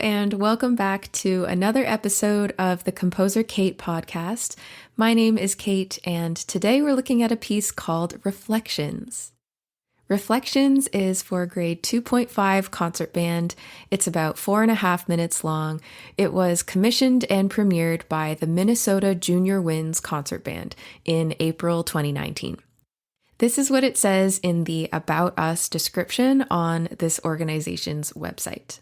and welcome back to another episode of the Composer Kate podcast. My name is Kate, and today we're looking at a piece called Reflections. Reflections is for grade 2.5 concert band. It's about 4.5 minutes long. It was commissioned and premiered by the Minnesota Junior Winds Concert Band in April 2019. This is what it says in the About Us description on this organization's website.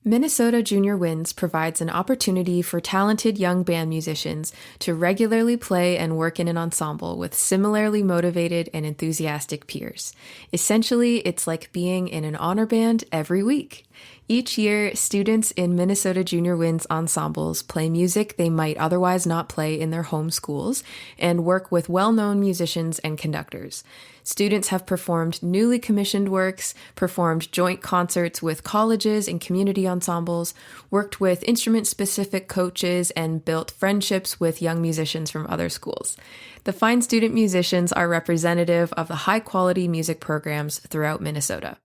Minnesota Junior Winds provides an opportunity for talented young band musicians to regularly play and work in an ensemble with similarly motivated and enthusiastic peers. Essentially, it's like being in an honor band every week. Each year, students in Minnesota Junior Winds ensembles play music they might otherwise not play in their home schools and work with well-known musicians and conductors. Students have performed newly commissioned works, performed joint concerts with colleges and community ensembles, worked with instrument-specific coaches, and built friendships with young musicians from other schools. The fine student musicians are representative of the high-quality music programs throughout Minnesota.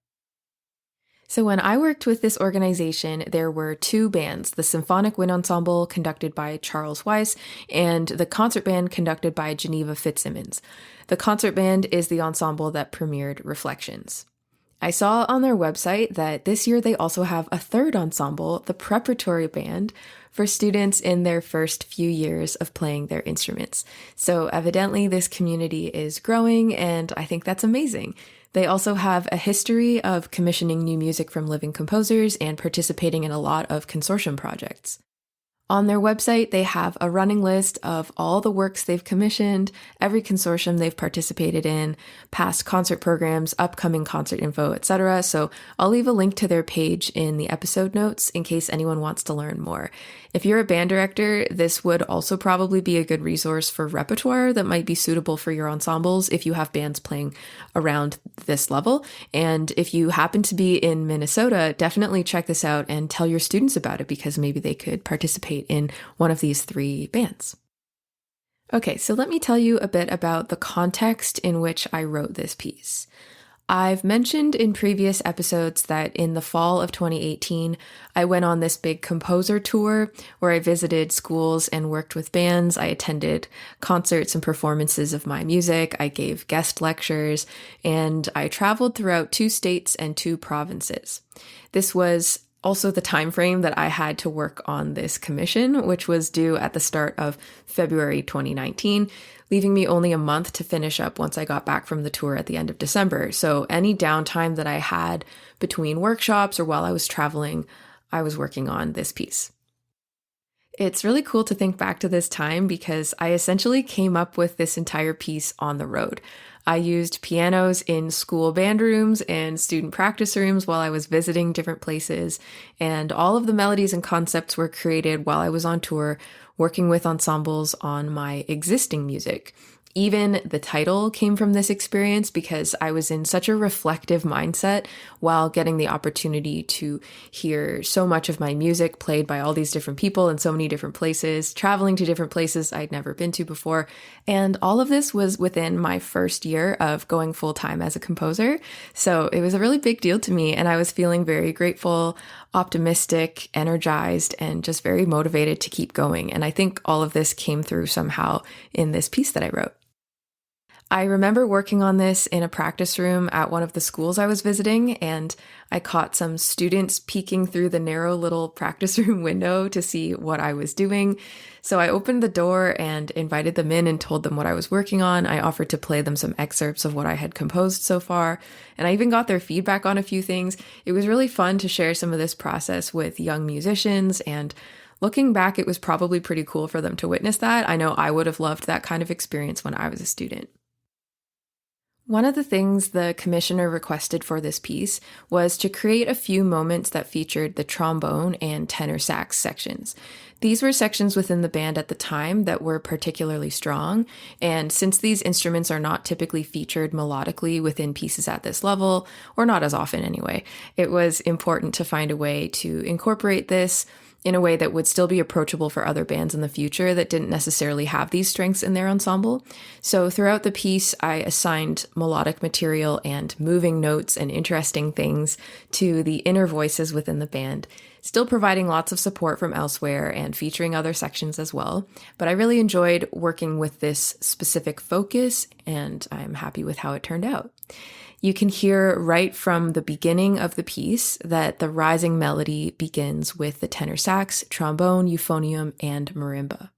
So when I worked with this organization, there were two bands, the Symphonic Wind Ensemble conducted by Charles Weiss and the concert band conducted by Geneva Fitzsimmons. The concert band is the ensemble that premiered Reflections. I saw on their website that this year they also have a third ensemble, the Preparatory Band, for students in their first few years of playing their instruments. So evidently this community is growing, and I think that's amazing. They also have a history of commissioning new music from living composers and participating in a lot of consortium projects. On their website, they have a running list of all the works they've commissioned, every consortium they've participated in, past concert programs, upcoming concert info, etc. So I'll leave a link to their page in the episode notes in case anyone wants to learn more. If you're a band director, this would also probably be a good resource for repertoire that might be suitable for your ensembles if you have bands playing around this level. And if you happen to be in Minnesota, definitely check this out and tell your students about it because maybe they could participate in one of these three bands. Okay, so let me tell you a bit about the context in which I wrote this piece. I've mentioned in previous episodes that in the fall of 2018, I went on this big composer tour where I visited schools and worked with bands. I attended concerts and performances of my music. I gave guest lectures, and I traveled throughout 2 states and 2 provinces. This was also the time frame that I had to work on this commission, which was due at the start of February 2019, leaving me only a month to finish up once I got back from the tour at the end of December. So any downtime that I had between workshops or while I was traveling, I was working on this piece. It's really cool to think back to this time because I essentially came up with this entire piece on the road. I used pianos in school band rooms and student practice rooms while I was visiting different places, and all of the melodies and concepts were created while I was on tour, working with ensembles on my existing music. Even the title came from this experience because I was in such a reflective mindset while getting the opportunity to hear so much of my music played by all these different people in so many different places, traveling to different places I'd never been to before. And all of this was within my first year of going full-time as a composer. So it was a really big deal to me, and I was feeling very grateful, optimistic, energized, and just very motivated to keep going. And I think all of this came through somehow in this piece that I wrote. I remember working on this in a practice room at one of the schools I was visiting, and I caught some students peeking through the narrow little practice room window to see what I was doing. So I opened the door and invited them in and told them what I was working on. I offered to play them some excerpts of what I had composed so far, and I even got their feedback on a few things. It was really fun to share some of this process with young musicians, and looking back, it was probably pretty cool for them to witness that. I know I would have loved that kind of experience when I was a student. One of the things the commissioner requested for this piece was to create a few moments that featured the trombone and tenor sax sections. These were sections within the band at the time that were particularly strong, and since these instruments are not typically featured melodically within pieces at this level, or not as often anyway, it was important to find a way to incorporate this in a way that would still be approachable for other bands in the future that didn't necessarily have these strengths in their ensemble. So throughout the piece, I assigned melodic material and moving notes and interesting things to the inner voices within the band, still providing lots of support from elsewhere and featuring other sections as well. But I really enjoyed working with this specific focus, and I'm happy with how it turned out. You can hear right from the beginning of the piece that the rising melody begins with the tenor sax, trombone, euphonium, and marimba.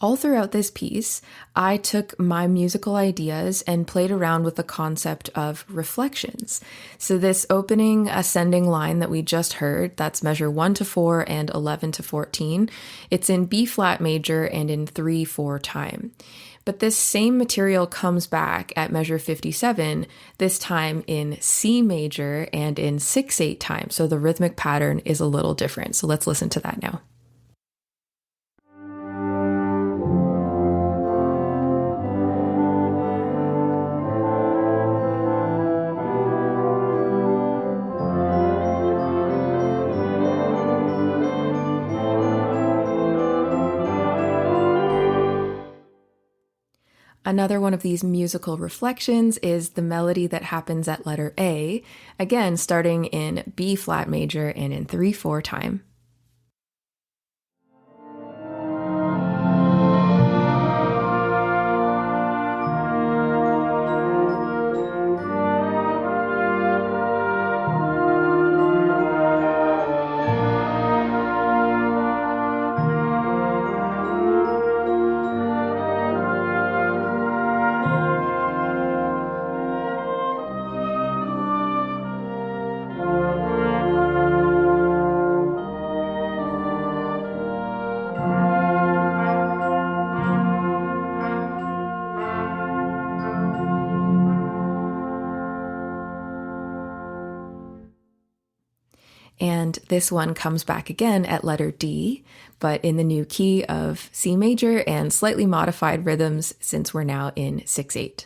All throughout this piece, I took my musical ideas and played around with the concept of reflections. So this opening ascending line that we just heard, that's measure 1 to 4 and 11 to 14, it's in B flat major and in 3/4 time. But this same material comes back at measure 57, this time in C major and in 6/8 time. So the rhythmic pattern is a little different. So let's listen to that now. Another one of these musical reflections is the melody that happens at letter A, again starting in B flat major and in 3/4 time. And this one comes back again at letter D, but in the new key of C major and slightly modified rhythms since we're now in 6/8.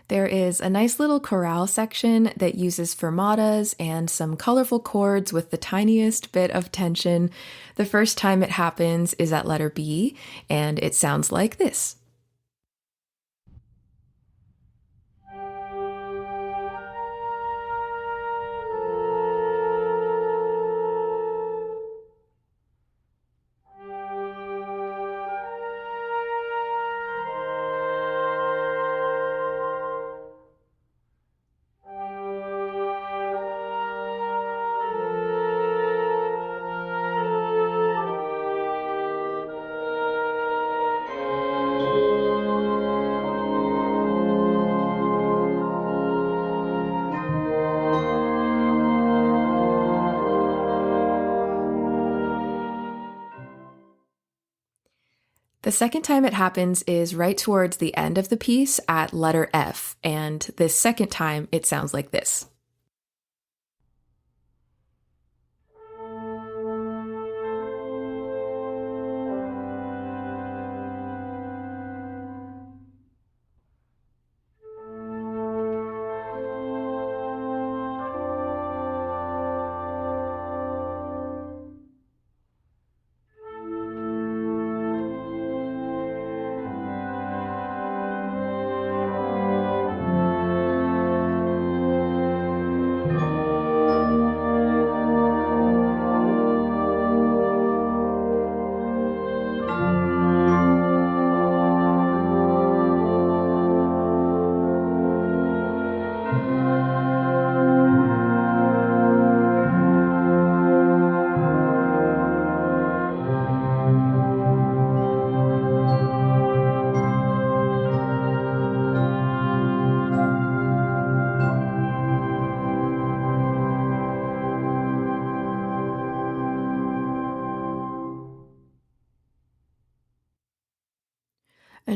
There is a nice little chorale section that uses fermatas and some colorful chords with the tiniest bit of tension. The first time it happens is at letter B, and it sounds like this. The second time it happens is right towards the end of the piece at letter F, and this second time it sounds like this.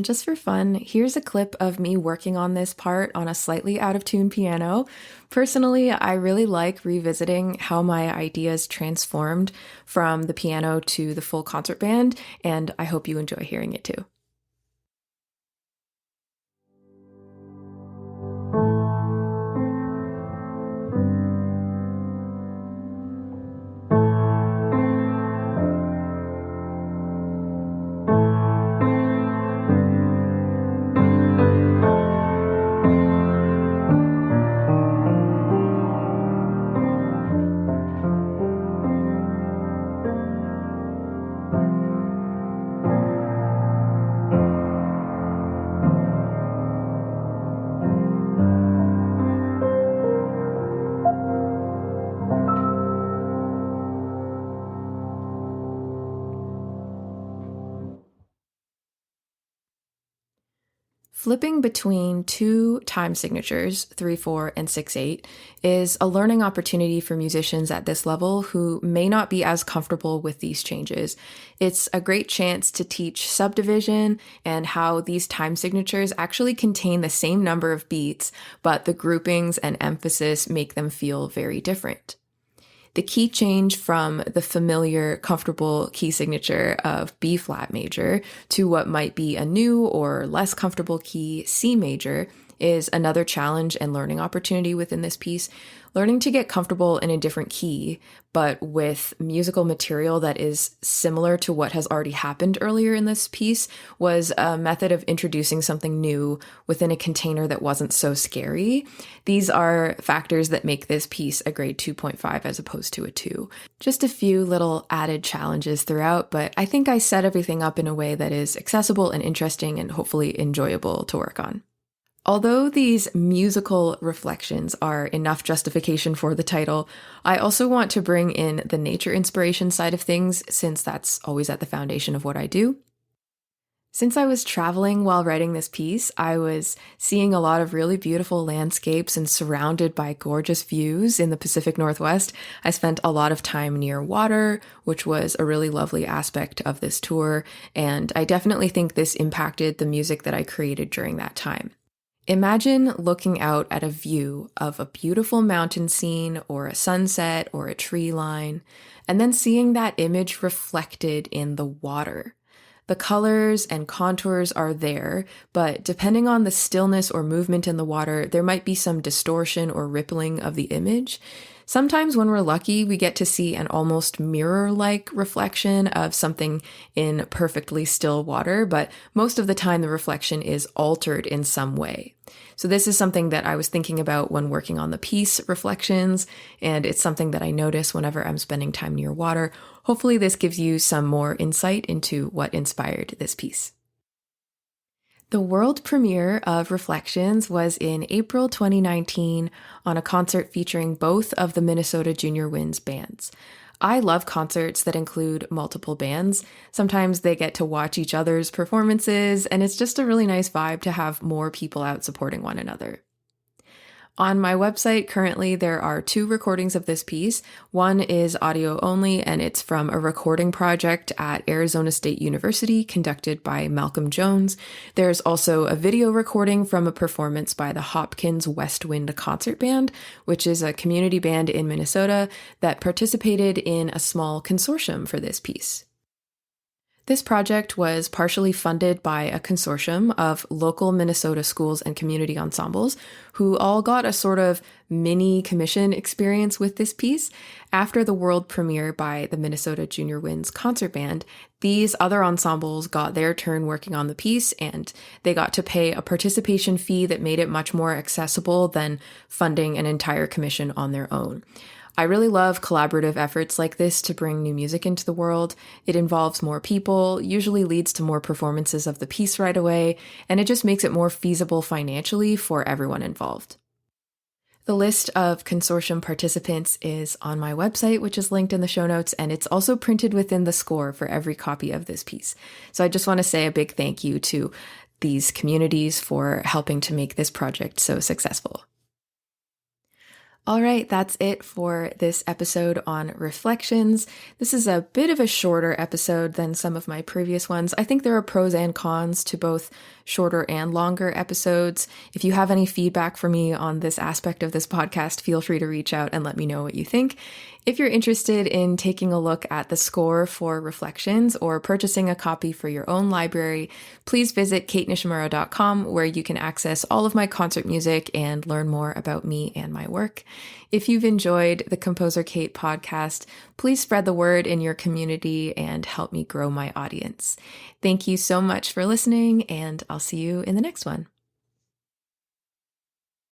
And just for fun, here's a clip of me working on this part on a slightly out of tune piano. Personally, I really like revisiting how my ideas transformed from the piano to the full concert band, and I hope you enjoy hearing it too. Flipping between two time signatures, 3/4 and 6/8, is a learning opportunity for musicians at this level who may not be as comfortable with these changes. It's a great chance to teach subdivision and how these time signatures actually contain the same number of beats, but the groupings and emphasis make them feel very different. The key change from the familiar, comfortable key signature of B flat major to what might be a new or less comfortable key C major is another challenge and learning opportunity within this piece. Learning to get comfortable in a different key, but with musical material that is similar to what has already happened earlier in this piece, was a method of introducing something new within a container that wasn't so scary. These are factors that make this piece a grade 2.5 as opposed to a 2. Just a few little added challenges throughout, but I think I set everything up in a way that is accessible and interesting and hopefully enjoyable to work on. Although these musical reflections are enough justification for the title, I also want to bring in the nature inspiration side of things, since that's always at the foundation of what I do. Since I was traveling while writing this piece, I was seeing a lot of really beautiful landscapes and surrounded by gorgeous views in the Pacific Northwest. I spent a lot of time near water, which was a really lovely aspect of this tour, and I definitely think this impacted the music that I created during that time. Imagine looking out at a view of a beautiful mountain scene or a sunset or a tree line, and then seeing that image reflected in the water. The colors and contours are there, but depending on the stillness or movement in the water, there might be some distortion or rippling of the image. Sometimes when we're lucky, we get to see an almost mirror-like reflection of something in perfectly still water, but most of the time the reflection is altered in some way. So this is something that I was thinking about when working on the piece reflections, and it's something that I notice whenever I'm spending time near water. Hopefully this gives you some more insight into what inspired this piece. The world premiere of Reflections was in April 2019 on a concert featuring both of the Minnesota Junior Winds bands. I love concerts that include multiple bands. Sometimes they get to watch each other's performances, and it's just a really nice vibe to have more people out supporting one another. On my website, currently, there are 2 recordings of this piece. One is audio only, and it's from a recording project at Arizona State University conducted by Malcolm Jones. There's also a video recording from a performance by the Hopkins West Wind Concert Band, which is a community band in Minnesota that participated in a small consortium for this piece. This project was partially funded by a consortium of local Minnesota schools and community ensembles who all got a sort of mini commission experience with this piece. After the world premiere by the Minnesota Junior Winds Concert Band, these other ensembles got their turn working on the piece, and they got to pay a participation fee that made it much more accessible than funding an entire commission on their own. I really love collaborative efforts like this to bring new music into the world. It involves more people, usually leads to more performances of the piece right away, and it just makes it more feasible financially for everyone involved. The list of consortium participants is on my website, which is linked in the show notes, and it's also printed within the score for every copy of this piece. So I just want to say a big thank you to these communities for helping to make this project so successful. All right, that's it for this episode on reflections. This is a bit of a shorter episode than some of my previous ones. I think there are pros and cons to both shorter and longer episodes. If you have any feedback for me on this aspect of this podcast, feel free to reach out and let me know what you think. If you're interested in taking a look at the score for Reflections or purchasing a copy for your own library, please visit katenishimura.com, where you can access all of my concert music and learn more about me and my work. If you've enjoyed the Composer Kate podcast, please spread the word in your community and help me grow my audience. Thank you so much for listening, and I'll see you in the next one.